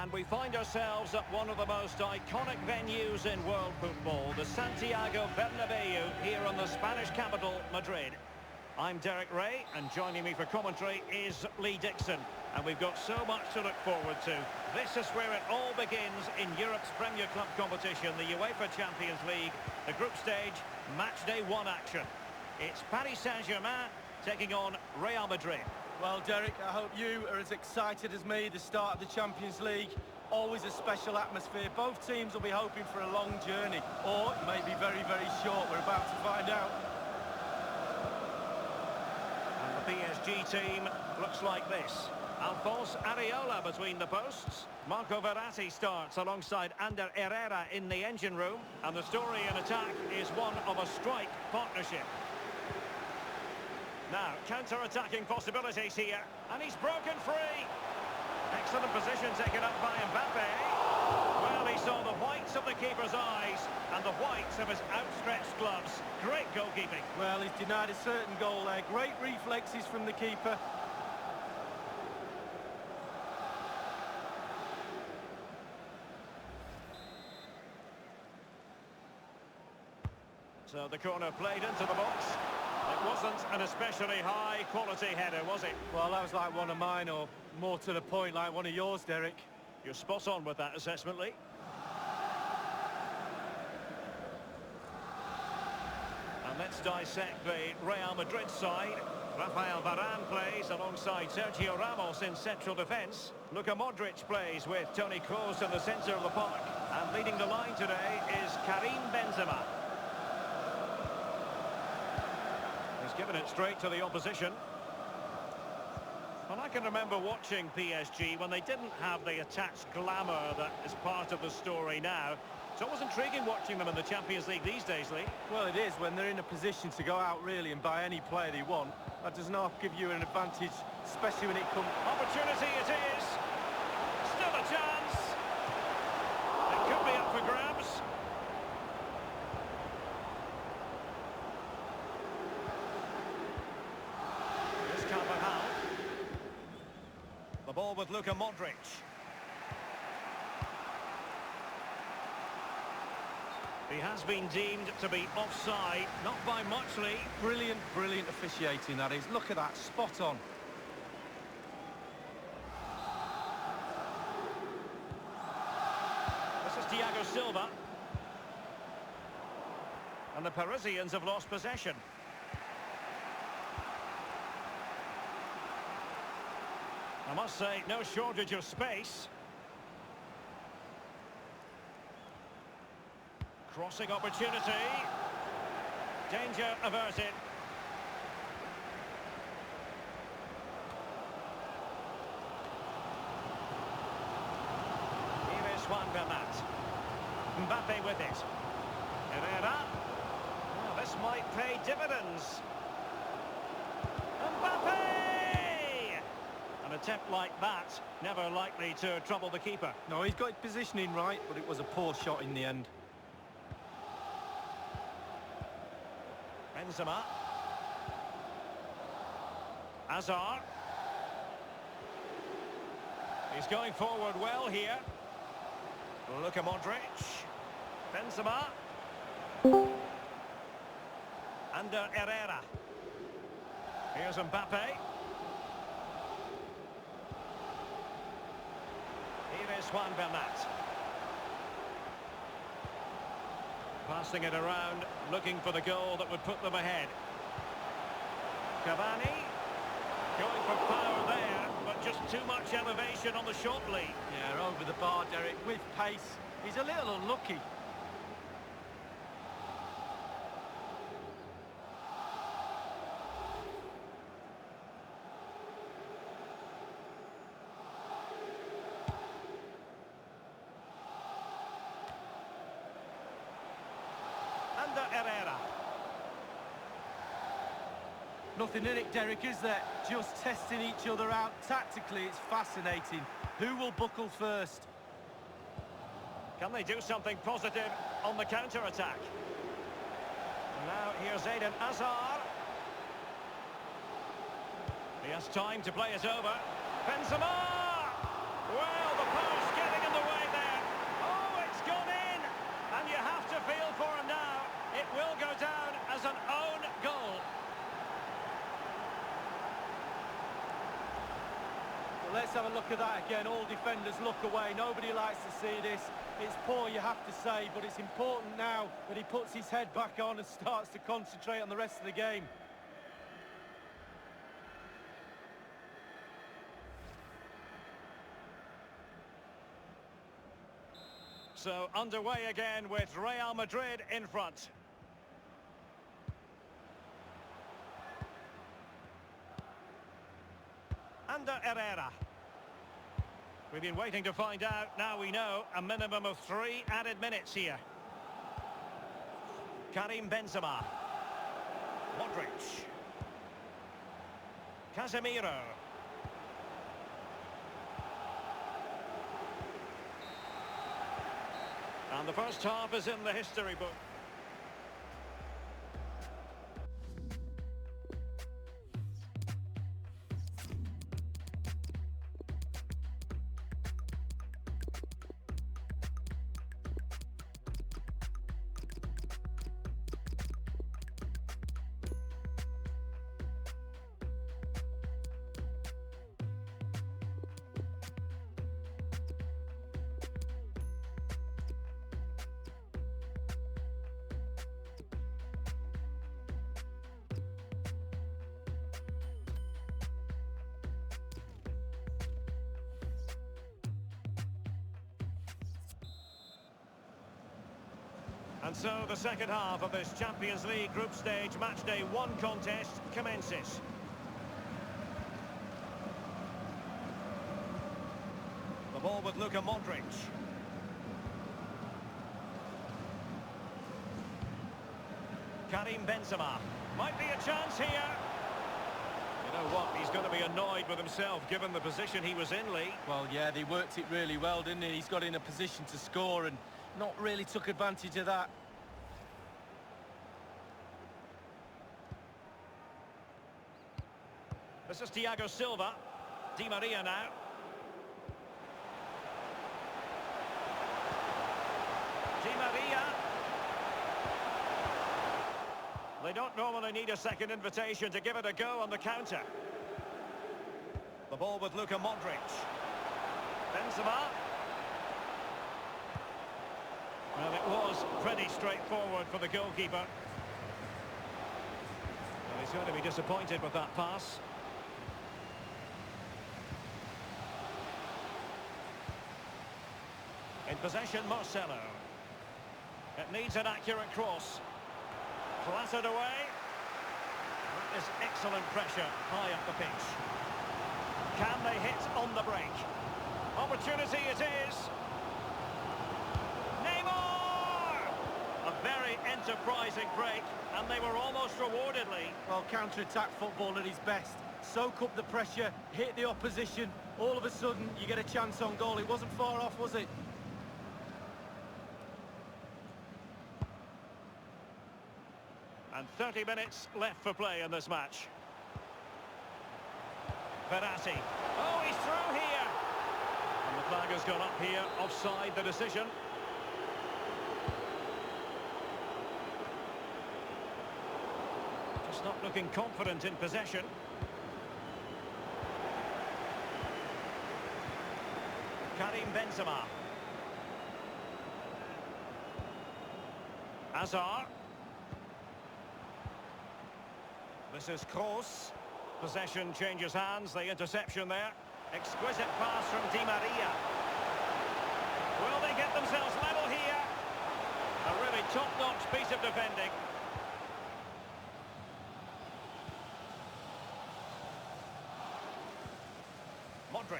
And we find ourselves at one of the most iconic venues in world football, the Santiago Bernabeu, here in the Spanish capital, Madrid. I'm Derek Ray, and joining me for commentary is Lee Dixon. And we've got so much to look forward to. This is where it all begins in Europe's Premier Club competition, the UEFA Champions League, the group stage, match day 1 action. It's Paris Saint-Germain taking on Real Madrid. Well, Derek, I hope you are as excited as me. The start of the Champions League, always a special atmosphere. Both teams will be hoping for a long journey, or it may be very, very short. We're about to find out. And the PSG team looks like this. Alphonse Areola between the posts. Marco Verratti starts alongside Ander Herrera in the engine room. And the story in attack is one of a strike partnership. Now, counter-attacking possibilities here. And he's broken free. Excellent position taken up by Mbappe. Well, he saw the whites of the keeper's eyes and the whites of his outstretched gloves. Great goalkeeping. Well, he's denied a certain goal there. Great reflexes from the keeper. So the corner played into the box. It wasn't an especially high-quality header, was it? Well, that was like one of mine, or more to the point, like one of yours, Derek. You're spot on with that assessment, Lee. And let's dissect the Real Madrid side. Rafael Varane plays alongside Sergio Ramos in central defence. Luka Modric plays with Toni Kroos in the centre of the park. And leading the line today is Karim Benzema. Given it straight to the opposition. Well, I can remember watching PSG when they didn't have the attached glamour that is part of the story now. It's always intriguing watching them in the Champions League these days, Lee. Well, it is when they're in a position to go out really and buy any player they want. That does not give you an advantage, especially when it comes... Opportunity it is. Still a chance. It could be up for grabs. The ball with Luka Modric. He has been deemed to be offside, not by much, Lee. Brilliant, brilliant officiating, that is. Look at that, spot on. This is Thiago Silva. And the Parisians have lost possession. I must say, no shortage of space. Crossing opportunity. Danger averted. Here is Juan Bernat. Mbappe with it. Herrera. Well, this might pay dividends. Mbappe! An attempt like that, never likely to trouble the keeper. No, he's got his positioning right, but it was a poor shot in the end. Benzema. Hazard. He's going forward well here. Luka Modric. Benzema. Ander Herrera. Here's Mbappe. Here is Juan Bernat. Passing it around, looking for the goal that would put them ahead. Cavani. Going for power there, but just too much elevation on the shot, Lee. Yeah, over the bar, Derek, with pace. He's a little unlucky. Herrera. Nothing in it, Derek, is there? Just testing each other out. Tactically, it's fascinating. Who will buckle first? Can they do something positive on the counter-attack? Now here's Eden Hazard. He has time to play it over. Benzema! Well, the post get look at that again. All defenders look away. Nobody likes to see this. It's poor, you have to say, but it's important now that he puts his head back on and starts to concentrate on the rest of the game. So underway again with Real Madrid in front. Under Herrera. We've been waiting to find out. Now we know a minimum of 3 added minutes here. Karim Benzema. Modric. Casemiro. And the first half is in the history book. And so the second half of this Champions League group stage matchday 1 contest commences. The ball with Luka Modric. Karim Benzema. Might be a chance here. You know what? He's going to be annoyed with himself given the position he was in, Lee. Well, yeah, they worked it really well, didn't he? He's got in a position to score and not really took advantage of that. This is Thiago Silva. Di Maria now. Di Maria. They don't normally need a second invitation to give it a go on the counter. The ball with Luka Modric. Benzema. Well, it was pretty straightforward for the goalkeeper. Well, he's going to be disappointed with that pass. In possession, Marcelo. It needs an accurate cross. Clattered away. That is excellent pressure high up the pitch. Can they hit on the break? Opportunity it is. A very enterprising break, and they were almost rewarded, Lee. Well, counter-attack football at its best. Soak up the pressure, hit the opposition. All of a sudden, you get a chance on goal. It wasn't far off, was it? And 30 minutes left for play in this match. Verratti. Oh, he's through here. And the flag has gone up here, offside the decision. Just not looking confident in possession. Karim Benzema. Hazard. This is Kroos. Possession changes hands, the interception there. Exquisite pass from Di Maria. Will they get themselves level here? A really top-notch piece of defending. Modric.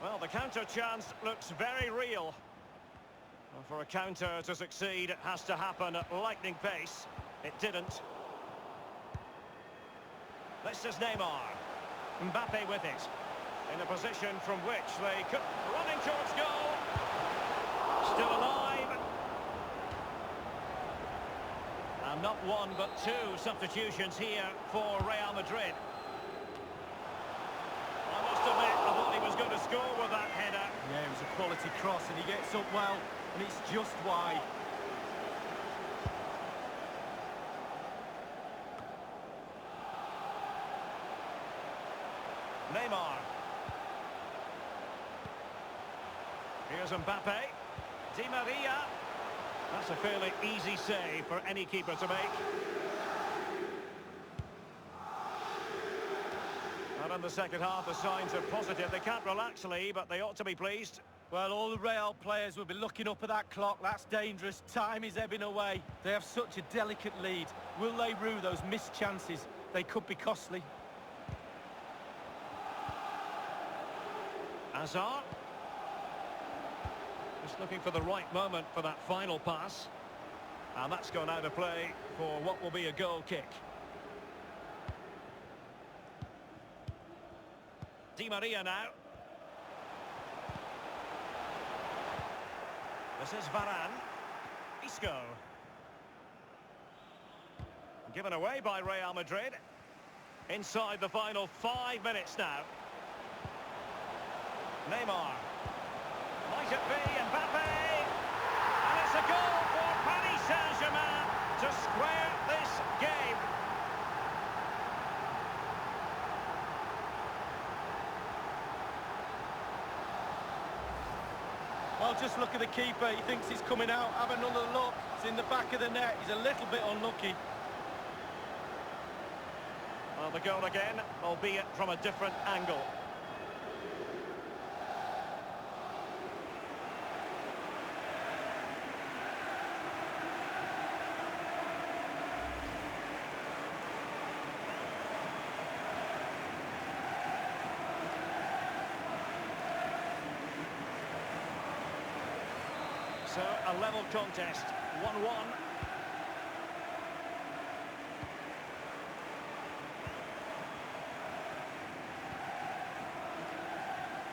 Well, the counter chance looks very real. Well, for a counter to succeed, it has to happen at lightning pace. It didn't. This is Neymar. Mbappe with it. In a position from which they could... Running towards goal. Still alive. And not one but 2 substitutions here for Real Madrid. I must admit, I thought he was going to score with that header. Yeah, it was a quality cross and he gets up well and it's just wide. Neymar. Here's Mbappe. Di Maria. That's a fairly easy save for any keeper to make. And in the second half, the signs are positive. They can't relax, Lee, but they ought to be pleased. Well, all the Real players will be looking up at that clock. That's dangerous. Time is ebbing away. They have such a delicate lead. Will they rue those missed chances? They could be costly. Hazard. Just looking for the right moment for that final pass. And that's gone out of play for what will be a goal kick. Di Maria now. This is Varane. Isco. Given away by Real Madrid. Inside the final 5 minutes now. Neymar. Might it be Mbappe? And it's a goal for Paris Saint-Germain to square this game. Well, just look at the keeper. He thinks he's coming out. Have another look. It's in the back of the net. He's a little bit unlucky. Well, the goal again, albeit from a different angle. So, a level contest, 1-1.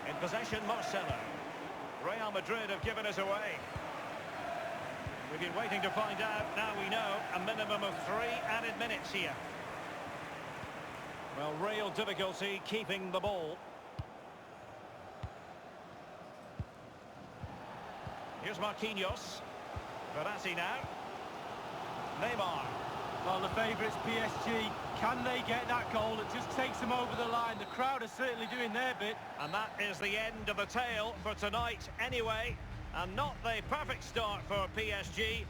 In possession, Marcelo. Real Madrid have given us away. We've been waiting to find out. Now we know a minimum of 3 added minutes here. Well, real difficulty keeping the ball. Here's Marquinhos. Verratti now. Neymar. Well, the favourites, PSG. Can they get that goal? It just takes them over the line. The crowd are certainly doing their bit. And that is the end of the tale for tonight anyway. And not the perfect start for PSG,